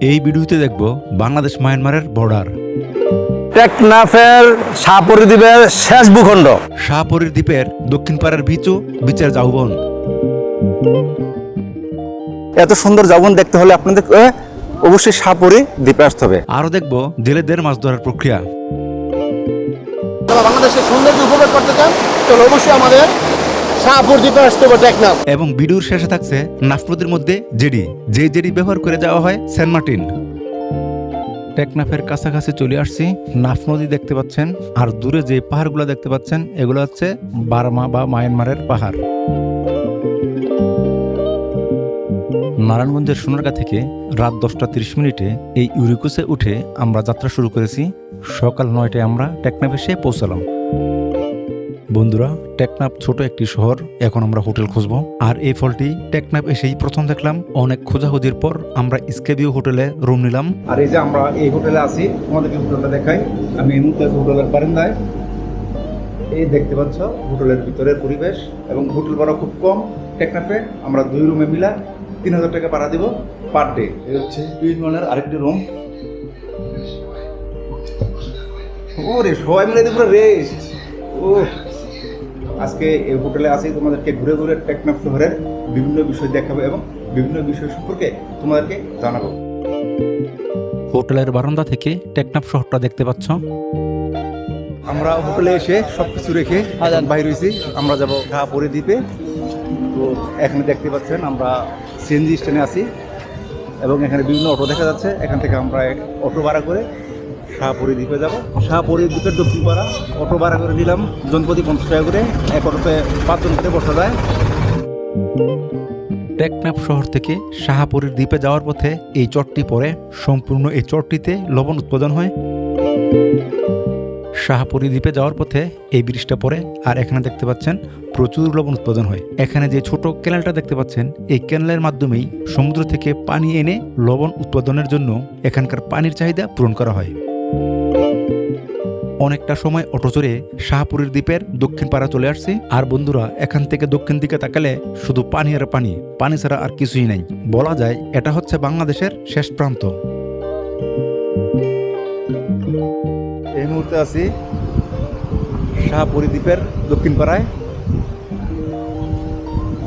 এই ভিডিওতে দেখব বাংলাদেশ মায়ানমারের বর্ডার, টেকনাফের শাহপরি দ্বীপের শেষ ভূখণ্ড। শাহপরীর দ্বীপের দক্ষিণ পাড়ের বিচের ঝাউবন। এত সুন্দর যৌবন দেখতে হলে আপনাদের অবশ্যই শাহপরি দ্বীপে আসতে হবে। আরও দেখব জেলেদের মাছ ধরার প্রক্রিয়া। বাংলাদেশের সৌন্দর্য উপভোগ করতে চান তাহলে অবশ্যই আমাদের শাহপুর দ্বীপে আসতে হবে টেকনাফ। এবং ভিডিওর শেষে থাকছে নাফ নদীর মধ্যে যে জেডি ব্যবহার করে যাওয়া হয় সেন্ট মার্টিন। টেকনাফের কাছাকাছি চলে আসছি। নাফ নদী দেখতে পাচ্ছেন, আর দূরে যে পাহাড়গুলো দেখতে পাচ্ছেন এগুলো হচ্ছে বার্মা বা মায়ানমারের পাহাড়। নারায়ণগঞ্জের সোনারগাঁ থেকে রাত 10:30 এই ইউরিকুসে উঠে আমরা যাত্রা শুরু করেছি। সকাল 9টায় আমরা টেকনাফ এসে পৌঁছালাম। বন্ধুরা, টেকনাফ ছোট একটি শহর। এখন আমরা হোটেল খুঁজবো। আর এই ফলটি টেকনাফ এসেই প্রথম দেখলাম। অনেক খোঁজাখুঁজির পর আমরা স্কেবিও হোটেলে রুম নিলাম। আর এই যে আমরা এই হোটেলে আছি, তোমাদেরকে হোটেলটা দেখাই। আমি এই মুহূর্তে আছি হোটেলের বারান্দায়। এই দেখতে পাচ্ছ হোটেলের ভিতরের পরিবেশ, এবং হোটেল ভাড়া খুব কম। টেকনাফে আমরা 2 রুমে মিলা 3000 টাকা ভাড়া দিব পার ডে। এই হচ্ছে টুইন আরেকটি রুম। ওরে সবাই মিলে পুরো রেস্ট। ও আজকে এই হোটেলে আসি, তোমাদেরকে ঘুরে ঘুরে টেকনাফ শহরের বিভিন্ন বিষয় দেখাবো এবং বিভিন্ন বিষয় সম্পর্কে তোমাদেরকে জানাবো। হোটেলের বারান্দা থেকে টেকনাফ শহরটা দেখতে পাচ্ছ। আমরা হোটেলে এসে সবকিছু রেখে বাইরে হয়েছি। আমরা যাব শাহপরি দ্বীপে। তো এখানে দেখতে পাচ্ছেন আমরা সিএনজি স্ট্যান্ডে আছি, এবং এখানে বিভিন্ন অটো দেখা যাচ্ছে। এখান থেকে আমরা অটো ভাড়া করে শাহপরি দ্বীপে যাব। শাহপরি দ্বীপের দক্ষিণ পাড়া অটো ভাড়া করে নিলাম জনপ্রতি 50 টাকা করে। এক অটোতে 5 জন করে বসা যায়। টেকনাফ শহর থেকে শাহপরীর দ্বীপে যাওয়ার পথে এই চরটি পড়ে। সম্পূর্ণ এই চরটিতে লবণ উৎপাদন হয়। শাহপরী দ্বীপে যাওয়ার পথে এই ব্রিজটা পড়ে, আর এখানে দেখতে পাচ্ছেন প্রচুর লবণ উৎপাদন হয়। এখানে যে ছোট ক্যানেলটা দেখতে পাচ্ছেন, এই ক্যানেলের মাধ্যমেই সমুদ্র থেকে পানি এনে লবণ উৎপাদনের জন্য এখানকার পানির চাহিদা পূরণ করা হয়। অনেকটা সময় অটো চড়ে শাহপুরের দ্বীপের দক্ষিণ পাড়া চলে আসছি। আর বন্ধুরা, এখান থেকে দক্ষিণ দিকে তাকালে শুধু পানি আর পানি, পানি ছাড়া আর কিছুই নাই। বলা যায় এটা হচ্ছে বাংলাদেশের শেষ প্রান্ত। এই মুহূর্তে আছি শাহপরি দ্বীপের দক্ষিণ পাড়ায়।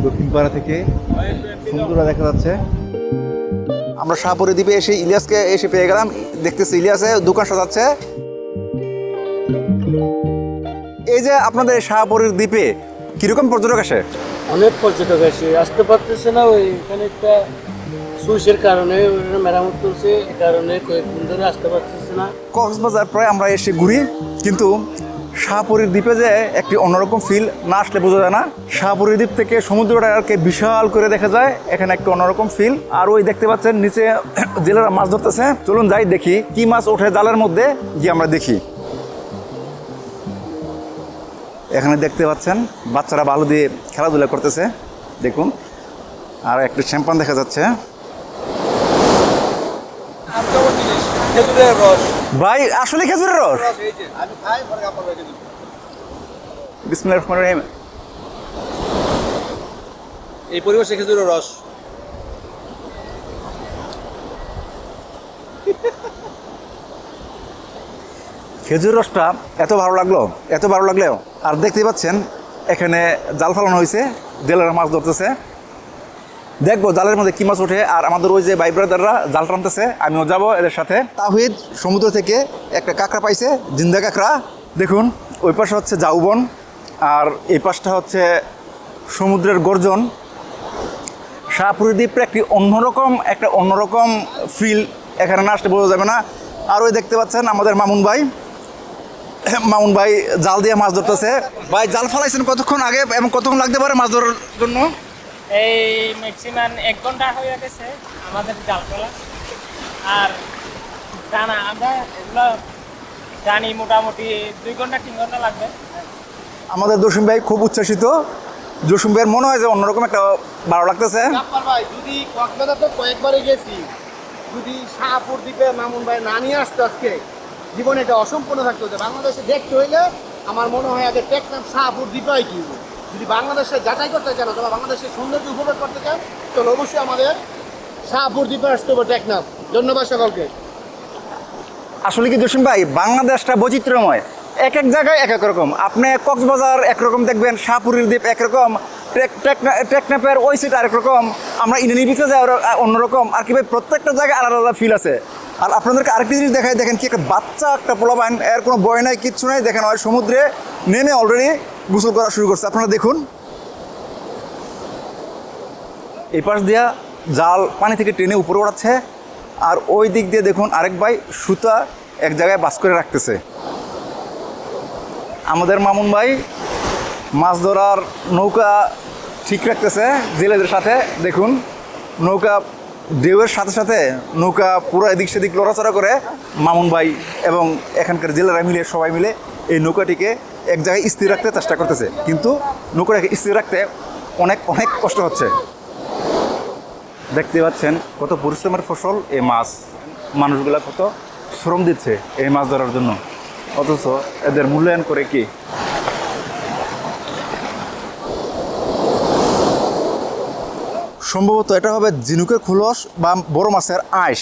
দক্ষিণ পাড়া থেকে সমুদ্র দেখা যাচ্ছে। আমরা শাহপরি দ্বীপে এসে ইলিয়াসকে পেয়ে গেলাম। দেখতেছি ইলিয়াসে দোকান সাজাচ্ছে। এই যে আপনাদের শাহপরির দ্বীপে কিরকম পর্যটক আসে? অনেক পর্যটক আসতে পারতেছে না। ওইখানে একটা সুইচের কারণে মেরামত করছে, এই কারণে কয়েকদিন ধরে আসতে পারতেছে না। কক্সবাজার প্রায় আমরা এসে ঘুরি, কিন্তু শাহপরির দ্বীপে যে একটি অন্যরকম ফিল না আসলে বোঝা যায় না। শাহপরির দ্বীপ থেকে সমুদ্রটাকে বিশাল করে দেখা যায়। এখানে একটা অন্যরকম ফিল। আর ওই দেখতে পাচ্ছেন নিচে জেলেরা মাছ ধরতেছে। চলুন যাই দেখি কি মাছ ওঠে জালের মধ্যে, গিয়ে আমরা দেখি। এখানে দেখতে পাচ্ছেন বাচ্চারা বালু দিয়ে খেলাধুলা করতেছে, দেখুন। আর একটা শ্যাম্পান দেখা যাচ্ছে। ভাই আসলে খেজুরের রস? বিসমিল্লাহির রহমানির রহিম। এই পরিবেশে খেজুরের রস। খেজুর রসটা এত ভালো লাগলো। আর দেখতে পাচ্ছেন এখানে জাল ফেলানো হয়েছে, জেলেরা মাছ ধরতেছে। দেখবো জালের মধ্যে কি মাছ ওঠে। আর আমাদের ওই যে ভাই ব্রাদাররা জাল টানতেছে, আমিও যাব এদের সাথে। তাহিদ সমুদ্র থেকে একটা কাঁকড়া পাইছে, জিন্দা কাঁকড়া। দেখুন ওই পাশে হচ্ছে ঝাউবন, আর এই পাশটা হচ্ছে সমুদ্রের গর্জন। শাহপুরি দ্বীপের একটা অন্যরকম ফিল এখানে না আসলে বোঝা যাবে না। আর ওই দেখতে পাচ্ছেন আমাদের মামুন ভাই জাল দিয়ে মাছ ধরতেছে। ভাই জাল ফেলাইছেন কতক্ষণ আগে এবং কতক্ষণ লাগতে পারে মাছ ধরার জন্য? এই ম্যাক্সিমাম 1 ঘন্টা হয়ে গেছে আমাদের জাল ফেলা। আর টানা আমরা এগুলো জানি মোটামুটি 2 ঘন্টা 3 ঘন্টা লাগবে। আমাদের জসিম ভাই খুব উচ্ছ্বাসিত। জসিম ভাইয়ের মনে হয় যে অন্যরকম একটা ভালো লাগতেছে। ভাই যদি কক্সবাজার তো কয়েকবারই গেছি, যদি শাহপুর দ্বীপে মামুন ভাই না নিয়ে আসতো আজকে, জীবনে এটা অসম্পূর্ণ থাকতো। বাংলাদেশে দেখতে হইলে আমার মনে হয় আগে টেকনাফ শাহপুর দ্বীপেই কি যদি বাংলাদেশে যাচাই করতে চান অথবা বাংলাদেশের সৌন্দর্য উপভোগ করতে চান তাহলে অবশ্যই আমাদের শাহপুর দ্বীপে আসতে হবে টেকনাফ। ধন্যবাদ সকলকে। আসলে কি জসিম ভাই, বাংলাদেশটা বৈচিত্র্যময়, এক এক জায়গায় এক এক রকম। আপনি কক্সবাজার একরকম দেখবেন, শাহপুরীর দ্বীপ একরকম, টেকনাফের ওই সাইড আরেক রকম, আমরা ইন্ডিয়ান বিচে যাই অন্যরকম। আর কি ভাই, প্রত্যেকটা জায়গায় আলাদা আলাদা ফিল আছে। আর আপনাদেরকে আরেকটি জিনিস দেখাই, দেখেন কি একটা বাচ্চা একটা পোলাপান, এর কোনো বয় নাই, কিচ্ছু নাই। দেখেন ওই সমুদ্রে নেমে অলরেডি গোসল করা শুরু করছে। আপনারা দেখুন, এই পাশ দিয়া জাল পানি থেকে টেনে উপরে ওড়াচ্ছে, আর ওই দিক দিয়ে দেখুন আরেক ভাই সুতা এক জায়গায় বাস করে রাখতেছে। আমাদের মামুন ভাই মাছ ধরার নৌকা ঠিক রাখতেছে জেলেদের সাথে। দেখুন নৌকা ঢেউয়ের সাথে সাথে নৌকা পুরো এদিক সেদিক লড়াচড়া করে মামুন ভাই এবং এখানকার জেলেরা মিলে সবাই মিলে এই নৌকাটিকে এক জায়গায় স্থির রাখতে চেষ্টা করতেছে, কিন্তু নৌকাটাকে স্থির রাখতে অনেক অনেক কষ্ট হচ্ছে। দেখতে পাচ্ছেন কত পরিশ্রমের ফসল এই মাছ, মানুষগুলা কত শ্রম দিচ্ছে এই মাছ ধরার জন্য, অথচ এদের মূল্যায়ন করে কি? সম্ভবত এটা হবে ঝিনুকের খোলস বা বড় মাছের আঁশ।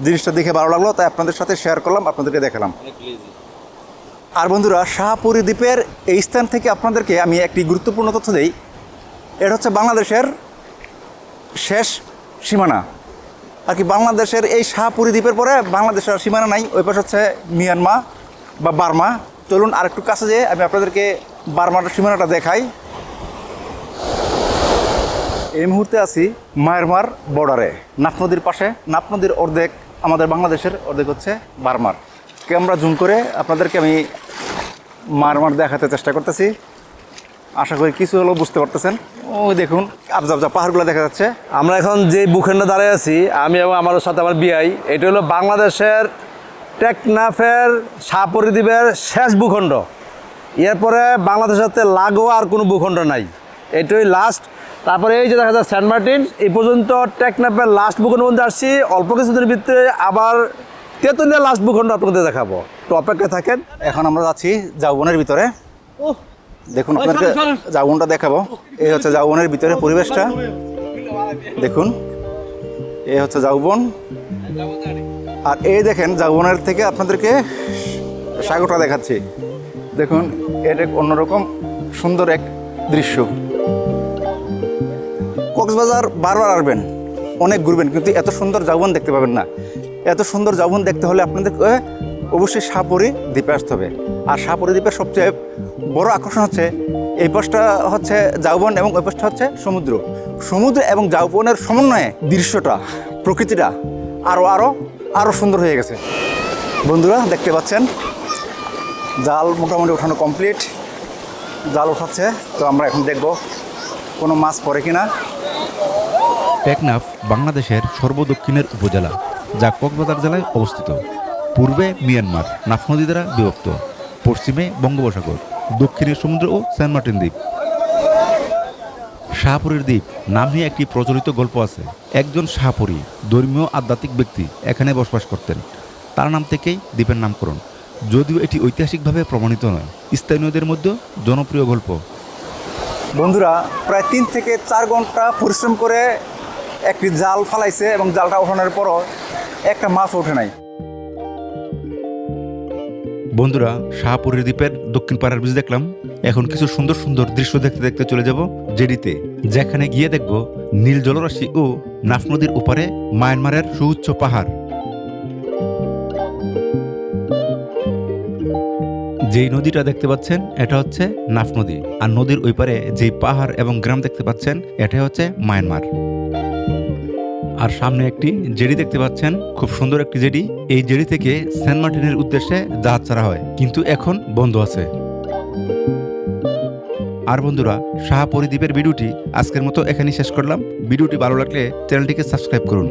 জিনিসটা দেখে ভালো লাগলো, তাই আপনাদের সাথে শেয়ার করলাম, আপনাদেরকে দেখালাম। আর বন্ধুরা, শাহপুরী দ্বীপের এই স্থান থেকে আপনাদেরকে আমি একটি গুরুত্বপূর্ণ তথ্য দিই। এটা হচ্ছে বাংলাদেশের শেষ সীমানা। আর কি বাংলাদেশের এই শাহপুরী দ্বীপের পরে বাংলাদেশের সীমানা নাই, ওই পাশে হচ্ছে মিয়ানমার বা বার্মা। চলুন আর একটু কাছে যেয়ে আমি আপনাদেরকে বার্মার সীমানাটা দেখাই। এই মুহূর্তে আছি মায়ানমার বর্ডারে, নাফ নদীর পাশে। নাফ নদীর অর্ধেক আমাদের বাংলাদেশের, অর্ধেক হচ্ছে বার্মার। ক্যামেরা জুম করে আপনাদেরকে আমি মায়ানমার দেখাতে চেষ্টা করতেছি, আশা করি কিছু হলেও বুঝতে পারতেছেন। ওই দেখুন আবজা পাহাড়গুলো দেখা যাচ্ছে। আমরা এখন যে ভূখণ্ডে দাঁড়িয়ে আছি, আমি এবং আমার সাথে আমার বিআই, এটা হলো বাংলাদেশের টেকনাফের শাহপুরী দ্বীপের শেষ ভূখণ্ড। এরপরে বাংলাদেশের সাথে লাগোয়া আর কোনো ভূখণ্ড নাই, এটাই লাস্ট। তারপরে এই যে দেখা যায় সেন্ট মার্টিন, এই পর্যন্ত টেকনাফের লাস্ট ভূখণ্ড মধ্যে আসছি। অল্প কিছুদিনের ভিতরে আবার তেঁতুলিয়া লাস্ট ভূখণ্ড আপনাদের দেখাবো, তো অপেক্ষায় থাকেন। এখন আমরা যাচ্ছি জাউবনের ভিতরে। দেখুন আপনাদেরকে জাউবনটা দেখাবো। এই হচ্ছে জাউবনের ভিতরে পরিবেশটা দেখুন, এই হচ্ছে জাউবন। আর এই দেখেন জাউবনের থেকে আপনাদেরকে সাগরটা দেখাচ্ছি। দেখুন এটা অন্যরকম সুন্দর এক দৃশ্য। কক্সবাজার বারবার আসবেন, অনেক ঘুরবেন, কিন্তু এত সুন্দর জাউবন দেখতে পাবেন না। এত সুন্দর জাউবন দেখতে হলে আপনাদেরকে অবশ্যই শাহপুরী দ্বীপে আসতে হবে। আর শাহপুরী দ্বীপের সবচেয়ে বড় আকর্ষণ হচ্ছে এই পাশটা হচ্ছে জাউবন এবং ওই পাশটা হচ্ছে সমুদ্র। সমুদ্র এবং জাউবনের সমন্বয়ে দৃশ্যটা, প্রকৃতিটা আরও সুন্দর হয়ে গেছে। বন্ধুরা দেখতে পাচ্ছেন জাল মোটামুটি ওঠানো কমপ্লিট, জাল ওঠাচ্ছে। তো আমরা এখন দেখব কোনো মাছ পড়ে কিনা। টেকনাফ বাংলাদেশের সর্বদক্ষিণের উপজেলা, যা কক্সবাজার জেলায় অবস্থিত। পূর্বে মিয়ানমার, নাফ নদী দ্বারা বিভক্ত। পশ্চিমে বঙ্গোপসাগর, দক্ষিণে সমুদ্র ও সেন্ট মার্টিন দ্বীপ। শাহপুরীর দ্বীপ নাম নিয়ে একটি প্রচলিত গল্প আছে। একজন শাহপুরী ধর্মীয় আধ্যাত্মিক ব্যক্তি এখানে বসবাস করতেন, তার নাম থেকেই দ্বীপের নামকরণ। যদিও এটি ঐতিহাসিকভাবে প্রমাণিত নয়, স্থানীয়দের মধ্যে জনপ্রিয় গল্প। বন্ধুরা প্রায় 3 থেকে 4 ঘন্টা পরিশ্রম করে একটি জাল ফালাইছে এবং জালটা ওঠানোর পরও একটা মাছ ওঠে নাই। বন্ধুরা শাহপুরীর দ্বীপের দক্ষিণ পাড়ার বীজ দেখলাম। এখন কিছু সুন্দর সুন্দর দৃশ্য দেখতে দেখতে চলে যাব জেডিতে, যেখানে গিয়ে দেখব নীল জলরাশি ও নাফ নদীর ওপারে মায়ানমারের সুউচ্চ পাহাড়। যেই নদীটা দেখতে পাচ্ছেন এটা হচ্ছে নাফ নদী, আর নদীর ওই পারে যেই পাহাড় এবং গ্রাম দেখতে পাচ্ছেন এটা হচ্ছে মায়ানমার। আর সামনে একটি জেডি দেখতে পাচ্ছেন, খুব সুন্দর একটি জেডি। এই জেডি থেকে সেন্ট মার্টিনের উদ্দেশ্যে জাহাজ ছাড়া হয়, কিন্তু এখন বন্ধ আছে। আর বন্ধুরা শাহপুরী দ্বীপের ভিডিওটি আজকের মতো এখানেই শেষ করলাম। ভিডিওটি ভালো লাগলে চ্যানেলটিকে সাবস্ক্রাইব করুন।